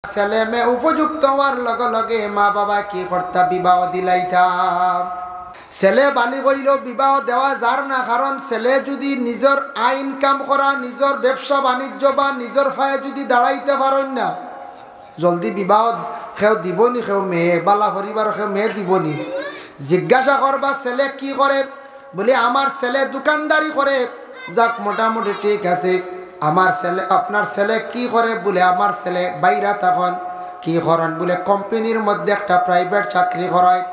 ছেলে মেয়ে উপযুক্ত হওয়ার লগে লগে মা বাবা কি করতা বিবাহ দিলাইতাম। ছেলে বালি হইল বিবাহ দেওয়া যার না, কারণ ছেলে যদি নিজের আইন কাম করা, নিজের ব্যবসা বাণিজ্য বা নিজের ফায়ে যদি দাঁড়াইতে পারেন না, জলদি বিবাহ কেউ দিবনি, কেউ মেয়ে বালা পরিবার কেউ মেয়ে দিবনি। জিজ্ঞাসা করবা ছেলে কি করে, বলে আমার ছেলে দোকানদারি করে। যাক মোটামুটি ঠিক আছে। আমার ছেলে, আপনার ছেলে কি করে, বলে আমার ছেলে বাইরা তখন কি করেন, বলে কোম্পানির মধ্যে একটা প্রাইভেট চাকরি করায়।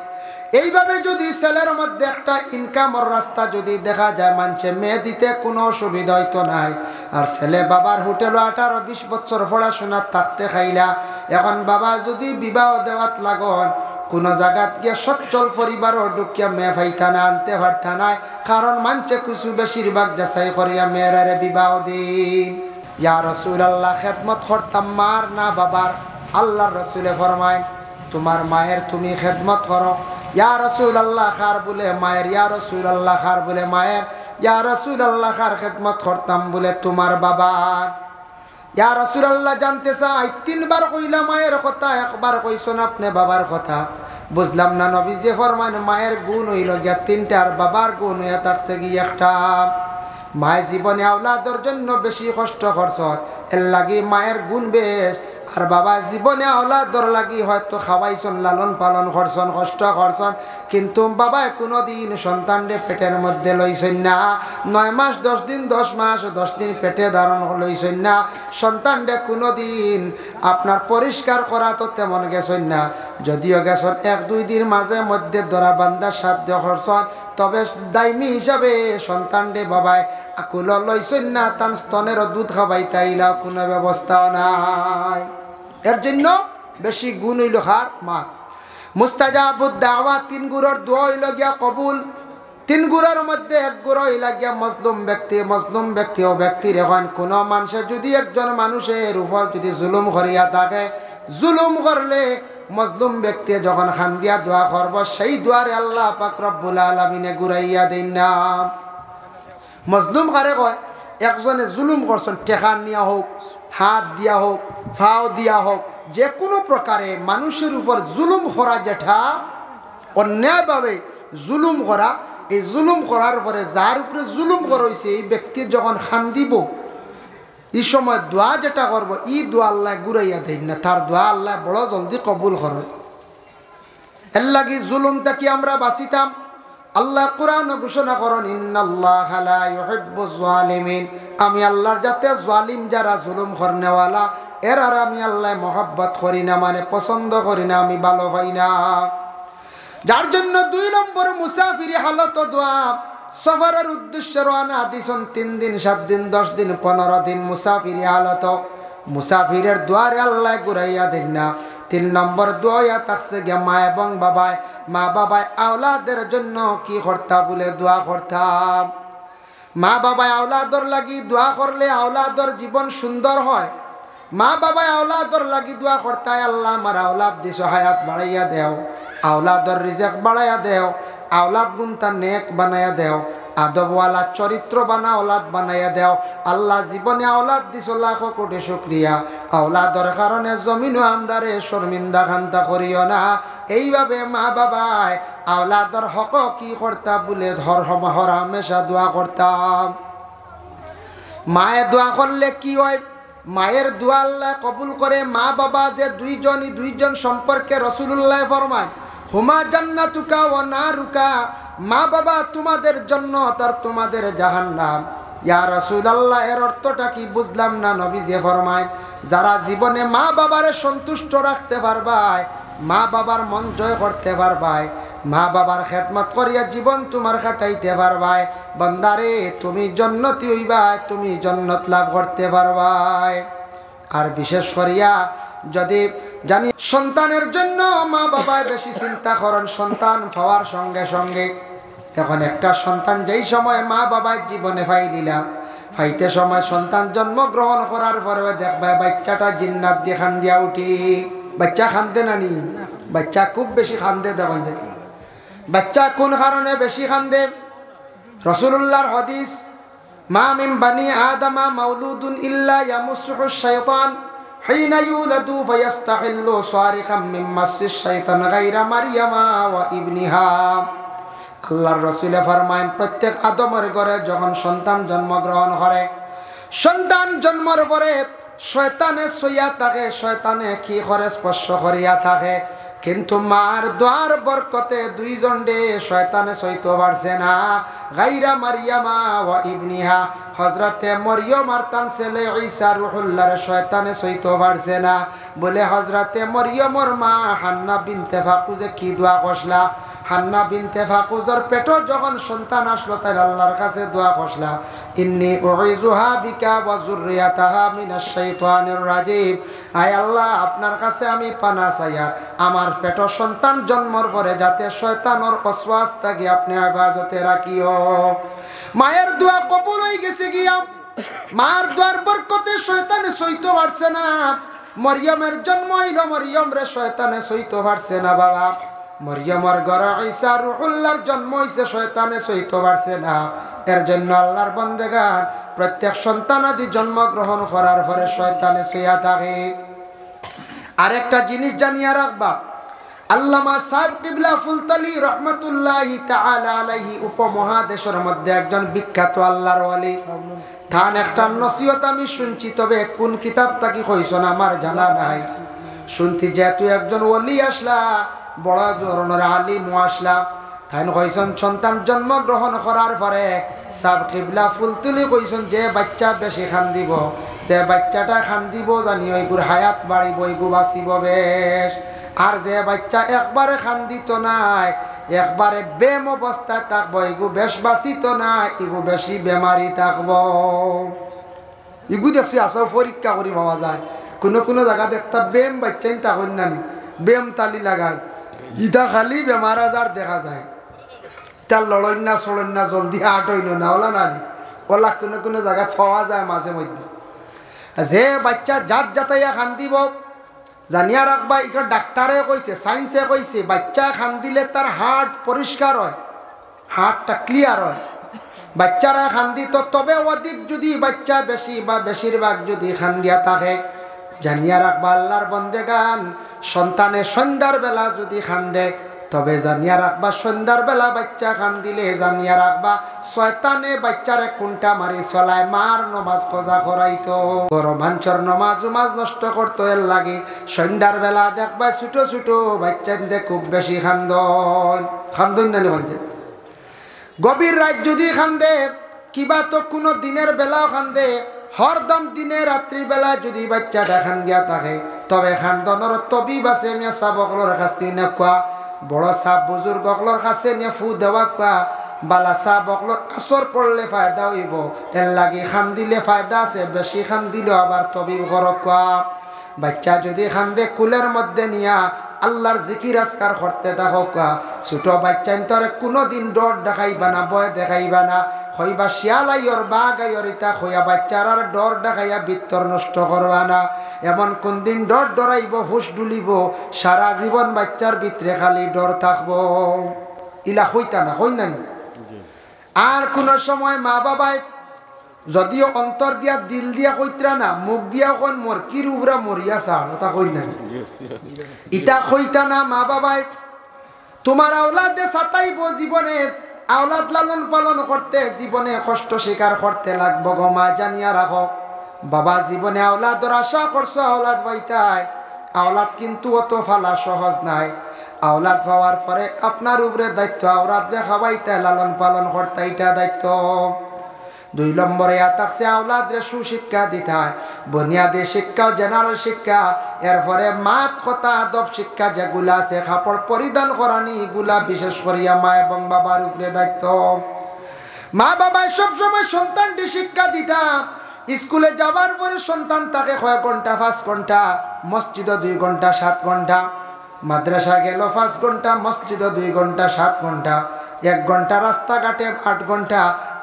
এইভাবে যদি ছেলের মধ্যে একটা ইনকামের রাস্তা যদি দেখা যায়, মানছে মেয়ে দিতে কোনো অসুবিধা হইতো নাই। আর ছেলে বাবার হোটেলও 18-20 বছর পড়াশোনা থাকতে খাইলা, এখন বাবা যদি বিবাহ দেওয়াত লাগন কোনো জায়গাত গিয়ে সচ্ছল পরিবারও ঢুকিয়া মেয়ে ফাইতা না, আনতে পারতা নাই, কারণ মানছে কিছু বেশিরভাগ যাচাই করিয়া মেয়েরারে বিবাহ দিন। ইয়া রাসূলুল্লাহ, খেদমত করতাম মার না বাবার? আল্লাহর রাসূলে ফরমায় তোমার মায়ের তুমি খেদমত করো। ইয়া রাসূলুল্লাহ, খার বলে মায়ের। ইয়া রাসূলুল্লাহ, খার বলে মায়ের। ইয়া রাসূলুল্লাহ, খার খেদমত করতাম বলে তোমার বাবার। ইয়া রাসূলুল্লাহ, জানতে চাই 3 বার কইলা মায়ের কথা, একবার কইছেন আপনি বাবার কথা। বুঝলাম না, নবীজি ফরমান মায়ের গুণ হইল গিয়া 3টা, আর বাবার গুণ হইয়া থাকছে গিয়ে একটা। মায়ের জীবনে আওলাদের জন্য বেশি কষ্ট করছ, এর লাগি মায়ের গুণ বেশ। আর বাবা জীবনে আওলাদর লাগি হয়তো খাওয়াইছন, লালন পালন করছন, কষ্ট করছন, কিন্তু বাবায় কোনোদিন সন্তানরে পেটের মধ্যে লইছেন না। 9 মাস 10 দিন, 10 মাস 10 দিন পেটে ধারণ লইছেন না। সন্তানরে কোনোদিন আপনার পরিষ্কার করা তো তেমন গেছেন না। যদিও গেছেন 1-2 দিন মাঝে মধ্যে ধরা বান্ধার সাধ্য করছন, তবে দায়মি হিসাবে সন্তানরে বাবায় আকুল লইছেন না, তার স্তনের দুধ খাবাই তাইলা কোনো ব্যবস্থাও নাই। এর জন্য বেশি গুণ হইল হার মা। মুস্তাজাবুদ দাওয়া, 3 গুণের দোয়া হইল গিয়া কবুল। 3 গুণের মধ্যে 1 গুণ হইল গিয়া মজলুম ব্যক্তি। মজলুম ব্যক্তি ও ব্যক্তির এখন কোনো মানুষে যদি একজন মানুষের উপর যদি জুলুম করিয়া থাকে, জুলুম করলে মজলুম ব্যক্তি যখন খান দিয়া দোয়া করব, সেই দোয়ারে আল্লাহ পাক রব্বুল আলামিনে ঘুরাইয়া দেন না। মজলুম কারে কয়? একজনে জুলুম করছেন, টেকা নিয়া হোক, হাত দিয়া হোক, ফাও দিয়া হোক, যে কোনো প্রকারে মানুষের উপর জুলুম করা, যেটা অন্যায়ভাবে জুলুম করা। এই জুলুম করার পরে যার উপরে জুলুম করা হয়েছে, এই ব্যক্তি যখন খান দিব, এই সময় দোয়া যেটা করবো, ই দোয়া আল্লাহ ঘুরাইয়া দেন না, তার দোয়া আল্লাহ বড় জলদি কবুল করে। এর লাগি জুলুমটা কি আমরা বাঁচিতাম। আল্লাহ কোরআন ঘোষণা করেন ইন্নাল্লাহা লা ইউহিব্বুজ জালিমিন, আমি আল্লাহর যাতে জালিম যারা জুলুম করনেওয়ালা, এর আর আমি আল্লাহ মহব্বত করি না, মানে পছন্দ করি না, আমি ভালো পাই না। যার জন্য 2 নম্বর মুসাফিরি হালত দোয়া। সফরের উদ্দেশ্যে রওনা দিছেন 3 দিন 7 দিন 10 দিন 15 দিন মুসাফিরি হালত, মুসাফিরের দোয়ারে আল্লাহ ঘুরাইয়া দেন না। 3 নম্বর দোয়া থাকছে গিয়া মা এবং বাবায়। মা বাবায় আওলাদের জন্য কি করতা, বলে দোয়া করতাম। মা বাবায় আওলাদর লাগি দোয়া করলে আওলাদর জীবন সুন্দর হয়। মা বাবায় আওলাদর লাগি দোয়া করতায়, আল্লাহ আমার আওলাদ দিছ, হায়াত বাড়াইয়া দেও, আওলাদর রিজেক বাড়াইয়া দেও, আওলাদ গুনতা নেক বানাইয়া দেও, আদবওয়ালা চরিত্র বানা আওলাদ বানাইয়া দেও। আল্লাহ জীবনে আওলাদ দিছ, লাখ কোটি শুকরিয়া। আওলাদর কারণে জমিনও আমদারে শর্মিন্দা খান্তা করিও না। এইভাবে মা বাবায় আওলাদর হক কি করতা, বলে ধর হামেশা দোয়া করতাম। মায়ে দোয়া করলে কি হয়? মায়ের দোয়া আল্লাহ কবুল করে। মা বাবা যে 2জন সম্পর্কে রাসূলুল্লাহ ফরমায় হুমা জান্নাতুকা ওয়া নারুকা, মা বাবা তোমাদের জান্নাত আর তোমাদের জাহান্নাম। ইয়া রাসূলুল্লাহ, এর অর্থটা কি? বুঝলাম না। নবীজি ফরমায় যারা জীবনে মা বাবারে সন্তুষ্ট রাখতে পারবায়, মা বাবার মন জয় করতে পারবায়, মা বাবার খেদমত করিয়া জীবন তোমার কাটাইতে পারবায়, বান্দারে তুমি জান্নাতি হইবাই, তুমি জান্নাত লাভ করতে পারবাই। আর বিশেষ করিয়া যদি জানি সন্তানের জন্য মা বাবায় বেশি চিন্তা করেন, সন্তান পাওয়ার সঙ্গে সঙ্গে এখন একটা সন্তান যেই সময় মা বাবায় জীবনে পাইলিলা, ফাইতে সময় সন্তান জন্মগ্রহণ করার পরে দেখবা বাচ্চাটা জিন্নাত দিয়ে খান দিয়া উঠি। বাচ্চা খান্দে নানি? বাচ্চা খুব বেশি খান্দে। দেখুন বাচ্চা কোন কারণে বেশি খান্দে? রাসূলুল্লাহর হাদিস, মা মিন বানি আদমা মাউলুদুন ইল্লা ইয়ামুসুহু শাইতান হিনা ইউলাদু ফায়াস্তাহিল্লু সারিকাম মিন মাসিশ শাইতান গায়রা মারইয়ামা ওয়া ইবনিহা। আল্লাহর রাসূলে ফরমায়েন প্রত্যেক আদমের ঘরে যখন সন্তান জন্মগ্রহণ করে, সন্তান জন্মের পরে শয়তানে সইয়া থাকে, শয়তানে কি করে স্পর্শ করিয়া থাকে, কিন্তু মার দোয়ার বরকতে দুইজন ডে শয়তানে সইতে পারছে না। গায়রা মারইয়ামা ওয়া ইবনিহা, হযরতে মরিয়ম আর তার ছেলে ঈসা রূহুল্লাহর শয়তানে সইতে পারছে না বলে হযরতে মরিয়মর মা হান্না বিনতে ফাকুজে কি দোয়া করলা। হান্না বিনতে ফাকুজের পেটে যখন সন্তান আসলো তাই আল্লাহর কাছে দোয়া করলা, ইন্নী উইযুহা বিকা ওয়া যুররিয়াতাহা মিনাশ শাইতানির রাজিম। আয় আল্লাহ, আপনার কাছে আমি পানা চাইয়া আমার পেট সন্তান জন্মর পরে যাতে শয়তানের ওয়াসওয়াস থেকে আপনি হেফাজতে রাখিও। মায়ের দোয়া কবুল হয়ে গেছে গিয়া, মার দোয়ার বরকতে শয়তানে সইতে পারছে না। মরিয়মের জন্ম হইল, মরিয়ম রে শয়তানে সইতে পারছে না বাবা। মরিয়মের ঘরে ঈসা রূহুল্লাহর জন্ম হইছে, শয়তানে সইতে পারছে না। এর জন্য আল্লাহর বান্দাগান প্রত্যেক সন্তানাদি জন্মগ্রহণ করার পরে শয়তানে সইয়া থাকে। আরেকটা জিনিস জানিয়া রাখবা, আল্লামা সাহেব কিবলা ফুলতলি রহমতুল্লাহি তাআলা আলাইহি উপমহাদেশের মধ্যে একজন বিখ্যাত আল্লাহর ওয়ালি। তার একটা নসিহত আমি শুনছি, তবে কোন কিতাব তাকি কইছ না আমার জানা নাই। শুনতি যেহেতু একজন ওলি আসলা, বড় ধরনের আলিম আসলা, তাই কইছেন সন্তান জন্মগ্রহণ করার পরে সাহেব কিবলা ফুলতলি কইছেন যে বাচ্চা বেশি খান দিব, যে বাচ্চাটা খান দিব জানি ওইগুর হায়াত বাড়িব, ওইগু বাঁচিব বেশ। আর যে বাচ্চা একবারে খান দিত নাই, একবারে বেম অবস্থায় থাকবো, এগু বেশ বাঁচিত না, এগু বেশি বেমারি থাকবো। এগু দেখছি আসো পরীক্ষা করি পাওয়া যায়, কোনো কোনো জায়গা দেখতা বেম বাচ্চাই তখন নানি বেম তালি লাগায়, ইটা খালি বেমার আজার দেখা যায়। তার লড়ই না চড়ই না জলদি আটইন না, ওলা নানি ওলা কোনো কোনো জায়গা পাওয়া যায় মাঝে মধ্যে। যে বাচ্চা যাত যাতাইয়া খান দিব জানিয়া রাখবা, এখানে ডাক্তারে কইছে, সায়েন্সে কইছে, বাচ্চা খান দিলে তার হার্ট পরিষ্কার হয়, হার্টটা ক্লিয়ার হয়। বাচ্চারা খান দিত, তবে অধিক যদি বাচ্চা বেশি বা বেশিরভাগ যদি খান দিয়া থাকে, জানিয়া রাখবা আল্লাহর বন্দেগান সন্তানে সন্ধ্যার বেলা যদি খান দেয়, তবে জানিয়া রাখবা সন্ধ্যার বেলা বাচ্চা খান দিলে জানিয়া রাখবা শয়তানে বাচ্চারে কোনটা মারি চলায়, মার নমাজ কজা করাইতো, বড় মানুষের নমাজ উমাজ নষ্ট করতো। এর লাগে সন্ধ্যার বেলা দেখবা ছোট ছোট বাচ্চাদের খুব বেশি খান্দন নানি বলছে। গভীর রাত যদি খান্দে কিবা তো কোনো দিনের বেলাও খান্দে, হরদম দিনে রাত্রি বেলা যদি বাচ্চাটা খান দিয়া থাকে, তবে খান্দনের তবিব আছে মেসা বকলর কাছে নেকুয়া, বড় সাপ বুজুর্গ অকলর কাছে নিয়ে ফু দেওয়া কোয়া, বালা সাপ অকলর আসর পড়লে ফায়দা হইব। এর লাগে খান দিলে ফায়দা আছে, বেশি খান দিলেও আবার তবিব করক কোয়া। বাচ্চা যদি খান্দে কুলের মধ্যে নিয়া আল্লাহর জিকির আজকার করতে দেখো কোয়া। ছোট বাচ্চা তোরে কোনোদিন ডর দেখাইবা না, ভয় দেখাইবা না, হইবা শিয়ালাইয়র বা গাইয়র ইতা হইয়া বাচ্চার আর ডর দেখাইয়া ভিতর নষ্ট করবা না। এমন কোন দিন ডর ডরাইব, হুশ ডুলিব, সারা জীবন বাচ্চার ভিতরে খালি ডর থাকবো, ইলা হইতা না, হই না। আর কোন সময় মা বাবায় যদিও অন্তর দিয়া দিল দিয়া কইতরা না, মুখ দিয়া কোন মোর কি রুবরা মরিয়া ছাড়, ওটা কই না, ইটা কইতা না। মা বাবায় তোমার আওলাদে সাতাইব, জীবনে আওলাদ লালন পালন করতে জীবনে কষ্ট স্বীকার করতে লাগবো গো মা, জানিয়া রাখো। বাবা জীবনে আওলাদর আশা করছো, আওলাদ পাইতাই, আওলাদ কিন্তু অত ফালা সহজ নাই। আওলাদ পাওয়ার পরে আপনার উপরে দায়িত্ব, আওলাদ দেখাবাইতে লালন পালন করতে, এটা দায়িত্ব। 2 নম্বরে থাকছে আওলাদরে সুশিক্ষা দিতায়, বুনিয়াদী শিক্ষা, জেনারেল শিক্ষা, এরপরে মাত কথা আদব শিক্ষা যেগুলা আছে, কাপড় পরিধান করানি, এগুলা বিশেষ করিয়া মা এবং বাবার উপরে দায়িত্ব। মা বাবায় সবসময় সন্তানটি শিক্ষা দিতা। স্কুলে যাবার পরে সন্তান তাকে কয়েক ঘন্টা, 5 ঘন্টা, মসজিদে 2 ঘন্টা 7 ঘন্টা, মাদ্রাসা গেল 5 ঘন্টা, মসজিদে 2 ঘন্টা 7 ঘন্টা, 1 ঘন্টা রাস্তাঘাটে 8 ঘন্টা,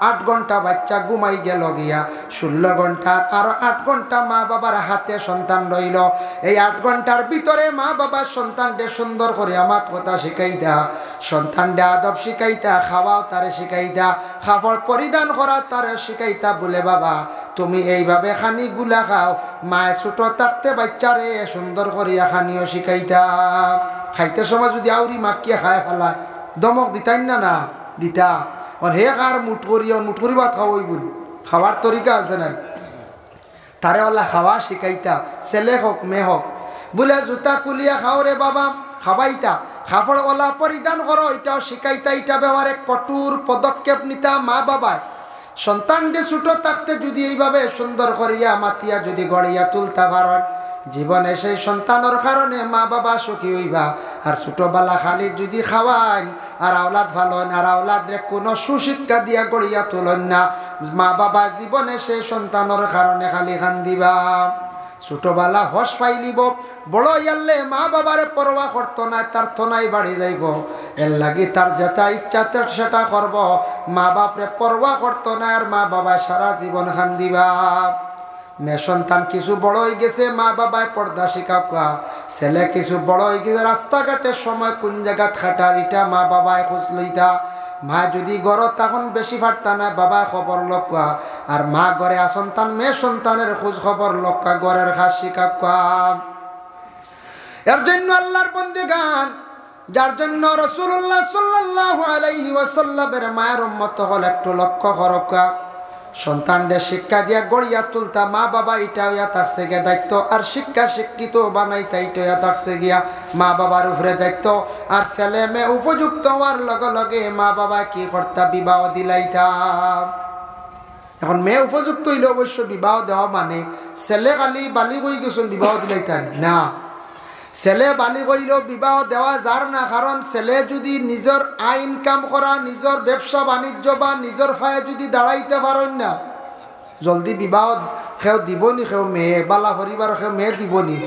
8 ঘন্টা বাচ্চা ঘুমাই গেল গিয়া, 16 ঘন্টা, আর 8 ঘন্টা মা বাবার হাতে সন্তান রইল। এই 8 ঘন্টার ভিতরে মা বাবা সন্তানকে সুন্দর করে আমার কথা শিখাইতা, সন্তানকে আদব শিখাইতা, খাওয়াও তারে শিখাইতা, কাপড় পরিধান করা তারে শিখাইতা। বলে বাবা তুমি এইভাবে খানি গুলা খাও। মায়ে ছোট থাকতে বাচ্চারে সুন্দর করিয়া খানিও শিখাইতা। খাইতে সময় যদি আউরি মাকিয়া খায় ফেলায় দমক দিতাই না না দিতা। হে কার মুঠ করি ভাত খাওয়াই বল, খাওয়ার তরিকা আছে না, তারে ওলা খাওয়া শিখাইতা। ছেলে হোক মেয়ে হোক, বলে জুতা কুলিয়া খাও রে বাবা খাবাইতা। খাফড় ওলা পরিধান করো এটাও শিখাইতা। এটা ব্যবহারে কঠোর পদক্ষেপ নিতা মা বাবায়। সন্তানকে ছোট থাকতে যদি এইভাবে সুন্দর করিয়া মাতিয়া যদি গড়িয়া তুলতা পারেন, জীবনে সেই সন্তানের কারণে মা বাবা সুখী হইবা। আর ছোটবেলা খালি যদি খাওয়ান আর আওলাদ ভালোন আর আওলাদরে কোনো সুশিক্ষা দিয়া গড়িয়া তুলন না, মা বাবা জীবনে সেই সন্তানের কারণে খালি খান দিবা। ছোটবেলা হস পাইলিব, বড় ইয়াল্লে মা বাবারে পরোয়া করতো না, তার থনাই বাড়ি যাইব। এর লাগি তার যেটা ইচ্ছা সেটা করব, মা বাপরে পরোয়া করতো না, আর মা বাবা সারা জীবন খান দিবা। মেয়ে সন্তান কিছু বড় হয়ে গেছে, মা বাবায় পর্দা শিখাবা। ছেলে কিছু বড় হয়ে গেছে, রাস্তাঘাটের সময় কোন জায়গা খাটার এটা মা বাবায় খোঁজ লইতা। মা যদি গড় তখন বেশি ফাটতা না, বাবা খবর লক্কা। আর মা গড়ে সন্তান মেয়ে সন্তানের খোঁজ খবর লক্কা, গড়ের খাস শিখাবা। এর জন্য আল্লাহর বন্দেগান, যার জন্য রাসূলুল্লাহ সাল্লাল্লাহু আলাইহি ওয়াসাল্লামের মায়ের উম্মত হল একটু লক্ষ্য করকা। সন্তানদের শিক্ষা দিয়া গড়িয়া তুলতা মা বাবা এটা হইয়া থাকছে গিয়া দায়িত্ব। আর শিক্ষা শিক্ষিত বানাইতা এটা হইয়া থাকছে গিয়া মা বাবার উপরে দায়িত্ব। আর ছেলে মেয়ে উপযুক্ত হওয়ার লগে লগে মা বাবা কি করতা, বিবাহ দিলাইতা। এখন মেয়ে উপযুক্ত হইলে অবশ্য বিবাহ দেওয়া মানে ছেলে খালি বালি হয়ে গেছেন বিবাহ দিলাইতা না। ছেলে বালি হইলেও বিবাহ দেওয়া যার না, কারণ ছেলে যদি নিজের আইন কাম করা, নিজের ব্যবসা বাণিজ্য বা নিজের ফায়ে যদি দাঁড়াইতে পারেন না, জলদি বিবাহ সেও দিবনি। সেও মেয়ে বালা পরিবার সেও মেয়ে দিবনি।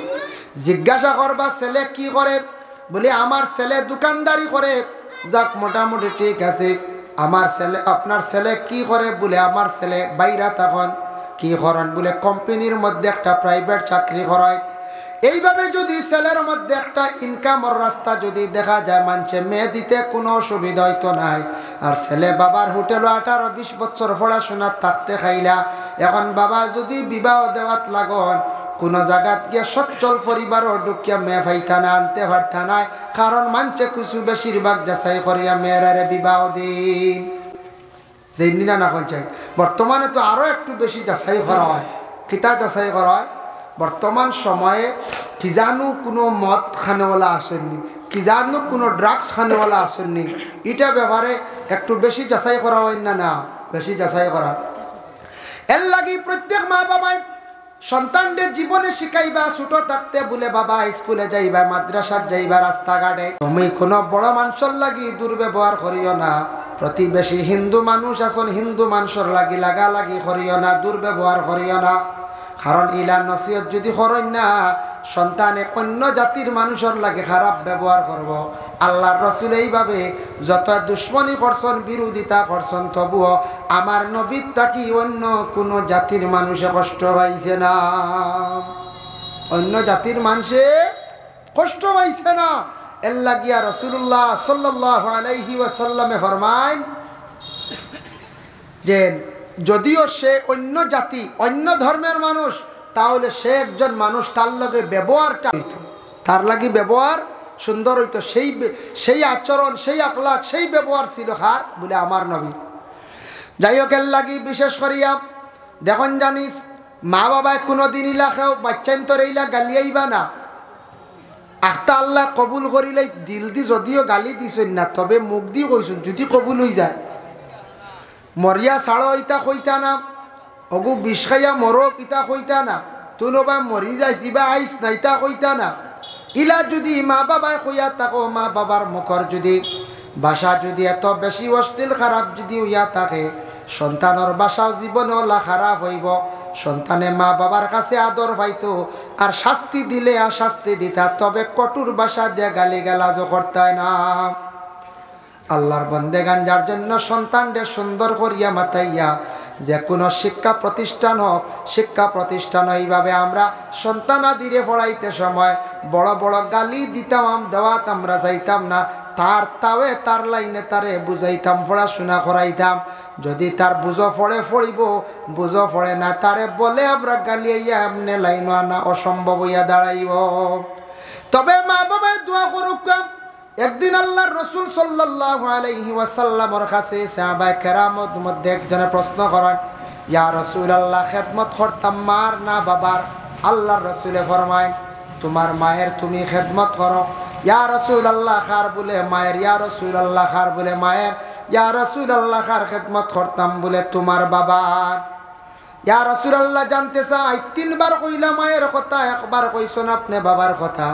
জিজ্ঞাসা করবা ছেলে কি করে, বলে আমার ছেলে দোকানদারি করে। যাক মোটামুটি ঠিক আছে। আমার ছেলে, আপনার ছেলে কি করে, বলে আমার ছেলে বাইরা তখন কি করেন, বলে কোম্পানির মধ্যে একটা প্রাইভেট চাকরি করায়। এইভাবে যদি ছেলের মধ্যে একটা ইনকামের রাস্তা যদি দেখা যায়, মানছে মেয়ে দিতে কোনো অসুবিধা হইতো নাই। আর ছেলে বাবার হোটেলও 18-20 বছর পড়াশোনা থাকতে খাইলা, এখন বাবা যদি বিবাহ দেওয়াত লাগন কোনো জায়গাত গিয়ে সচ্ছল পরিবারও ঢুকিয়া মেয়ে ভাইতা না, আনতে পারতা নাই। কারণ মানছে কিছু বেশিরভাগ যাচাই করিয়া মেয়েরারে বিবাহ দিন না না পঞ্চায়েত। বর্তমানে তো আরও একটু বেশি যাচাই করা হয়। কিতা যাচাই করা হয়, বর্তমান সময়ে কি জানো কোনো মদ খানেওয়ালা আসেননি, কি জানো কোনো ড্রাগস খানেওয়ালা আসেননি, এটা ব্যাপারে একটু বেশি যাচাই করা হয় না না, বেশি যাচাই করা। এর লাগি প্রত্যেক মা বাবাই সন্তানদের জীবনে শিখাইবা ছোট থাকতে, বলে বাবা স্কুলে যাইবা, মাদ্রাসাত যাইবা, রাস্তাঘাটে তুমি কোনো বড় মানুষের লাগি দুর্ব্যবহার করিও না। প্রতিবেশী হিন্দু মানুষ আসন, হিন্দু মানুষের লাগি লাগালাগি করিও না, দুর্ব্যবহার করিও না। কারণ ইলা নসিহত যদি করেন না, সন্তানে অন্য জাতির মানুষের লাগে খারাপ ব্যবহার করব। আল্লাহর রাসূল এইভাবে যত দুশ্মনী করছেন, বিরোধিতা করছেন, তবুও আমার নবীর তাকি অন্য কোনো জাতির মানুষে কষ্ট পাইছে না, অন্য জাতির মানুষে কষ্ট পাইছে না। এর লাগিয়া রাসূলুল্লাহ সাল্লাল্লাহু আলাইহি ওয়াসাল্লামে ফরমায় যে যদিও সে অন্য জাতি অন্য ধর্মের মানুষ, তাহলে সে একজন মানুষ, তার লগে ব্যবহারটা হইতো, তার লাগি ব্যবহার সুন্দর হইতো। সেই আচরণ, সেই আকলাক, সেই ব্যবহার ছিল কার, বলে আমার নবী। যাই হোক, এর লাগি বিশেষ করিয়া দেখুন জানিস, মা বাবায় কোনোদিন ইলাকেও বাচ্চান তোর এইলা গালিয়াইবা না। আখতা আল্লাহ কবুল করিলে দিল দি যদিও গালি দিছেন না, তবে মুখ দি কইছেন যদি কবুল হয়ে যায়। মরিয়া ছাড়ো ইতা কইতা না, অগু বিষ খাইয়া মরো ইতা কইতা না, তুলবা মরি যাইস ইবা আইস না ইতা কইতা না। ইলা যদি মা বাবায় কইয়া থাকো, মা বাবার মুখর যদি ভাষা যদি এত বেশি অশ্লীল খারাপ যদি হইয়া থাকে, সন্তানের ভাষাও জীবনে ওলা খারাপ হইব। সন্তানে মা বাবার কাছে আদর পাইতো, আর শাস্তি দিলে আর শাস্তি দিতা, তবে কঠোর ভাষা দিয়ে গালি গালাজও করতায় না। আল্লাহর বন্দেগান, যার জন্য সন্তানদের সুন্দর করিয়া মাতাইয়া যে কোনো শিক্ষা প্রতিষ্ঠান হোক, শিক্ষা প্রতিষ্ঠান এইভাবে আমরা সন্তানাদিরে পড়াইতে সময় বড় বড় গালি দিতাম, দেওয়াত আমরা যাইতাম না, তার লাইনে তারে বুঝাইতাম, পড়াশোনা করাইতাম। যদি তার বুঝো পড়ে পড়িব, বুঝো পড়ে না তারে বলে আমরা গালিয়া এমনি লাইন আনা অসম্ভব হইয়া দাঁড়াইব। তবে মা বাবায় দোয়া করুক। একদিন আল্লাহর রাসূল সাল্লাল্লাহু আলাইহি ওয়াসাল্লামের কাছে সাহাবায়ে কেরামের মধ্যে একজনে প্রশ্ন করেন, ইয়া রাসূলুল্লাহ, খেদমত করতাম মার না বাবার? আল্লাহর রাসূলে ফরমায়, তোমার মায়ের তুমি খেদমত করো। ইয়া রাসূলুল্লাহ, খার বলে মায়ের। ইয়া রাসূলুল্লাহ, খার বলে মায়ের। ইয়া রাসূলুল্লাহ, খার খেদমত করতাম বলে তোমার বাবার। ইয়া রাসূলুল্লাহ, জানতে চাই তিনবার কইলা মায়ের কথা, একবার কইছেন আপনি বাবার কথা।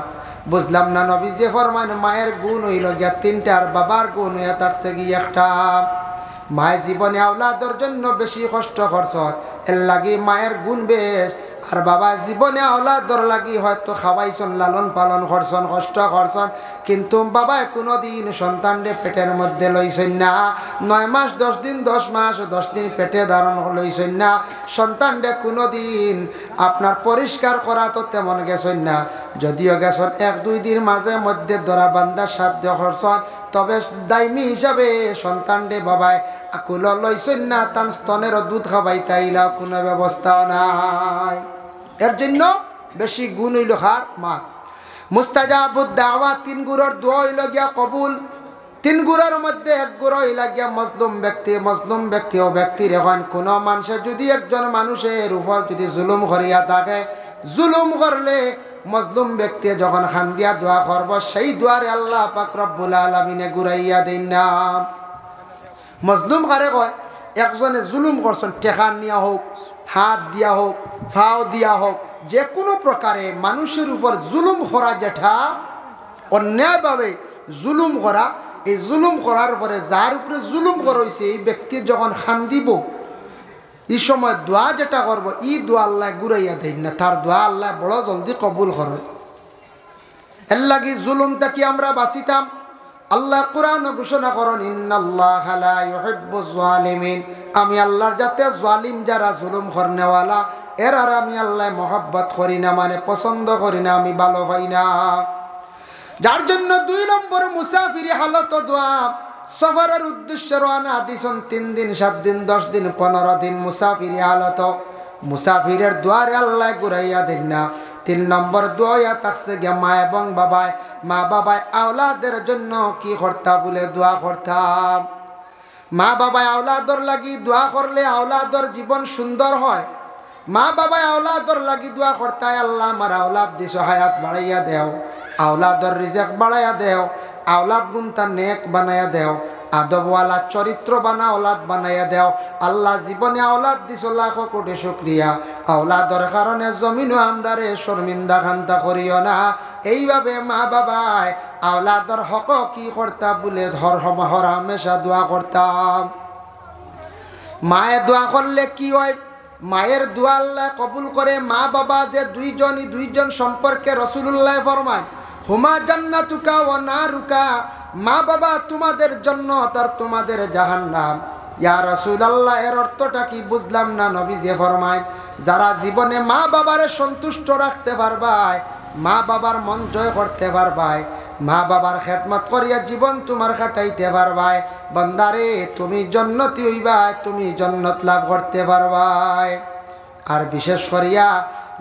বুঝলাম না নবীজি ফরমান মায়ের গুণ হইল গিয়া তিনটা, আর বাবার গুণ হইয়া থাকছে গিয়ে একটা। মায়ের জীবনে আওলাদের জন্য বেশি কষ্ট করছেন, এর লাগি মায়ের গুণ বেশ। আর বাবা জীবনে আওলাদর লাগি হয়তো খাওয়াইছেন, লালন পালন করছেন, কষ্ট করছেন, কিন্তু বাবায় কোনোদিন সন্তানরে পেটের মধ্যে লইছেন না। 9 মাস 10 দিন, 10 মাস 10 দিন পেটে ধারণ লইছেন না। সন্তানরে কোনোদিন আপনার পরিষ্কার করা তো তেমন গেছেন না। যদিও গেছেন 1-2 দিন মাঝে মধ্যে ধরা বান্ধার সাধ্য করছেন, তবে দায়মি হিসাবে সন্তানরে বাবায় আকুল লইছেন না। তার স্তনের দুধ খাবাই তাইলা কোনো ব্যবস্থাও নাই। এর জন্য বেশি গুণ হইল হার মা। মুস্তাজাবুদ দাওয়া, 3 গুণের দোয়া হইল গিয়া কবুল। 3 গুণের মধ্যে 1 গুণ হইল গিয়া মজলুম ব্যক্তি। মজলুম ব্যক্তি ও ব্যক্তির এখন কোনো মানুষের যদি একজন মানুষের উপর যদি জুলুম করিয়া থাকে, জুলুম করলে মজলুম ব্যক্তি যখন খান দিয়া দোয়া করব, সেই দোয়ারে আল্লাহ পাক রব্বুল আলামিনে ঘুরাইয়া দেন না। মজলুম কারে কয়? একজনে জুলুম করছেন, টেকা নিয়া হোক, হাত দিয়া হোক, ফাও দিয়া হোক, যে কোনো প্রকারে মানুষের উপর জুলুম করা, যেটা অন্যায়ভাবে জুলুম করা। এই জুলুম করার পরে যার উপরে জুলুম করা হয়েছে, এই ব্যক্তি যখন খান দিব, এই সময় দোয়া যেটা করবো, ই দোয়া আল্লাহ ঘুরাইয়া দেন না, তার দোয়া আল্লাহ বড় জলদি কবুল করে। এর লাগি জুলুমটা কি আমরা বাঁচিতাম। আল্লাহ কোরআন ঘোষণা করেন, ইন্নাল্লাহা লা ইউহিব্বুজ জালিমিন, আমি আল্লাহর যাতে জালিম যারা জুলুম করনেওয়ালা, এর আর আমি আল্লাহ মহব্বত করি না, মানে পছন্দ করি না, আমি ভালো পাই না। যার জন্য 2 নম্বর মুসাফিরি হালত দোয়া। সফরের উদ্দেশ্যে রওনা দিছেন 3 দিন, 7 দিন, 10 দিন, 15 দিন মুসাফিরি হালত। মুসাফিরের দোয়ারে আল্লাহ ঘুরাইয়া দেন না। 3 নম্বর দোয়া থাকছে গিয়া মা এবং বাবায়। মা বাবায় আওলাদের জন্য কি করতা বলে দোয়া করতাম। মা বাবায় আওলাদর লাগি দোয়া করলে আওলাদর জীবন সুন্দর হয়। মা বাবায় আওলাদর লাগি দোয়া করতায়, আল্লাহ আমার আওলাদ দিছ, হায়াত বাড়াইয়া দেও, আওলাদর রিজেক বাড়াইয়া দেও, আওলাদ গুনতা নেক বানাইয়া দেও, আদবওয়ালা চরিত্র বানা আওলাদ বানাইয়া দেও। আল্লাহ জীবনে আওলাদ দিছ, লাখ কোটি শুকরিয়া। আওলাদর কারণে জমিনও আমদারে শর্মিন্দা খান্তা করিও না। এইভাবে মা বাবায় আওলাদর হক কি করতা বলে হর হামেশা দোয়া করতাম। মায়ে দোয়া করলে কি হয়? মায়ের দোয়া আল্লাহ কবুল করে। মা বাবা যে দুইজন সম্পর্কে রাসূলুল্লাহ ফরমায়, হুমা জান্নাতুকা ওয়া নারুকা, মা বাবা তোমাদের জান্নাত আর তোমাদের জাহান্নাম। ইয়া রাসূলুল্লাহ, এর অর্থটা কি? বুঝলাম না। নবীজি ফরমায়, যারা জীবনে মা বাবারে সন্তুষ্ট রাখতে পারবায়, মা বাবার মন জয় করতে পারবাই, মা বাবার খেদমত করিয়া জীবন তোমার কাটাইতে পারবাই, বান্দারে তুমি জান্নাতি হইবাই, তুমি জান্নাত লাভ করতে পারবাই। আর বিশেষ করিয়া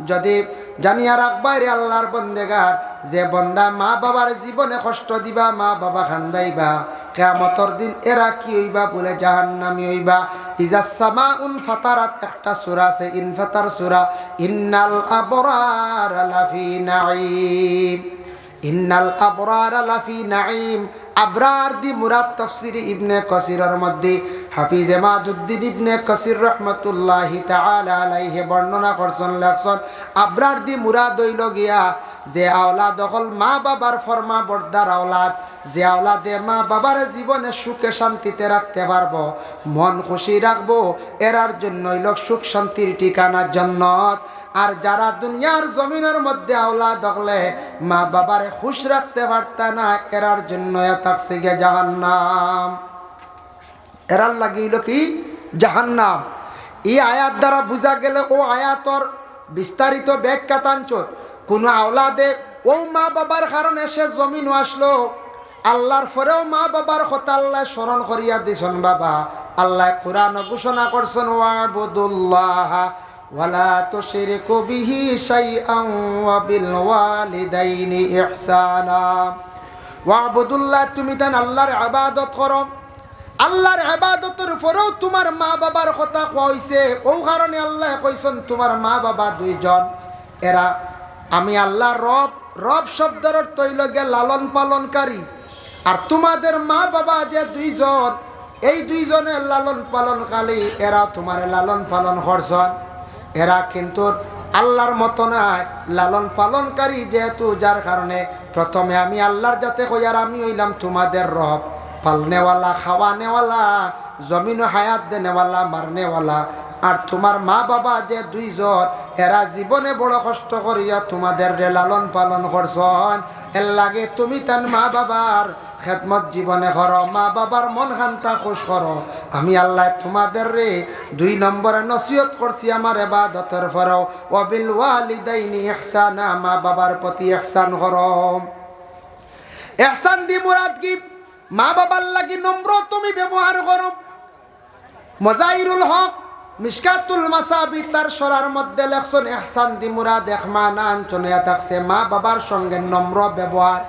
যদি জানিয়া রাখবাই রে আল্লাহর বন্দেগার, যে বন্দা মা বাবার জীবনে কষ্ট দিবা, মা বাবা খান্দাইবা, কিয়ামতের দিন এরা কি হইবা বলে জাহান্নামী হইবা। ইজা সামাউন ফাতারাত, একটা সূরা আছে ইনফাতার সূরা, ইন্নাল আবরার লাফি নাঈম, ইন্নাল আবরার লাফি নাঈম। আবরার দি মুরাদ তাফসীর ইবনে কাসিরের মধ্যে হাফিজ মাদুদ্দিন ইবনে কাসির রহমাতুল্লাহি তাআলা আলাইহি বর্ণনা করছেন, লেখছেন আবরার দি মুরাদ হইল গিয়া যে আওলাদ হল মা বাবার ফরমা বর্দার আওলাদ, যে আওলাদে মা বাবার জীবনে সুখে শান্তিতে রাখতে পারবো, মন খুশি রাখবো, এরার জন্য হইল সুখ শান্তির ঠিকানা জান্নাত। আর যারা দুনিয়ার জমিনের মধ্যে আওলাদ হলে মা বাবারে খুশ রাখতে পারতা না, এরার জন্য থাকছে গিয়ে জাহান্নাম, এরার লাগিল কি জাহান্নাম। এই আয়াত দ্বারা বুঝা গেলে ও আয়াতর বিস্তারিত ব্যাখ্যা তাঞ্চর কোনো আওলাদে ও মা বাবার কারণে সে জমিন আসলো, আল্লাহর পরেও মা বাবার কথা আল্লাহ স্মরণ করিয়া দিছন, বাবা আল্লাহ কোরআন ঘোষণা করছেন ওয়াবুদুল্লাহ ওয়ালা তুশরিকু বিহি শাইআন ওয়া বিল ওয়ালিদাইনি ইহসানা। ওয়াবুদুল্লাহ, তুমি তান আল্লাহর ইবাদত করো। আল্লাহর ইবাদতের পরেও তোমার মা বাবার কথা কোয়া হইছে। ও কারণে আল্লাহ কইছেন তোমার মা বাবা দুইজন, এরা আমি আল্লাহ রব। রব শব্দের অর্থ হইল গে লালন পালনকারী। আর তোমাদের মা বাবা যে দুইজন, এই দুইজনের লালন পালনকারী, এরা তোমার লালন পালন করছেন। এরা কিন্তু আল্লাহর মতো নয়, লালন পালনকারী যেহেতু, যার কারণে প্রথমে আমি আল্লাহর যাতে কই আর আমি হইলাম তোমাদের রব, পালনেওয়ালা, খাওয়ানেওয়ালা, জমিন হায়াত দেনেওয়ালা, মারনেওয়ালা। আর তোমার মা বাবা যে দুইজন, এরা জীবনে বড় কষ্ট করিয়া তোমাদের লালন পালন করছেন। এর লাগে তুমি তার মা বাবার খেদমত জীবনে করো, মা বাবার মন খান্তা খুশ করো। আমি আল্লাহ তোমাদের 2 নম্বরে নসিহত করছি আমার ইবাদতের পরেও, ওয়া বিল ওয়ালিদাইনি ইহসানা, মা বাবার প্রতি ইহসান করো। ইহসান দি মুরাদ কি? মা বাবার লাগি নম্র তুমি ব্যবহার করো। মজাহিরুল হক মিশকাতুল মাসাবি তার সরার মধ্যে লেখছেন ইহসান দি মুরাদ এক মানা আঞ্চনে থাকছে মা বাবার সঙ্গে নম্র ব্যবহার।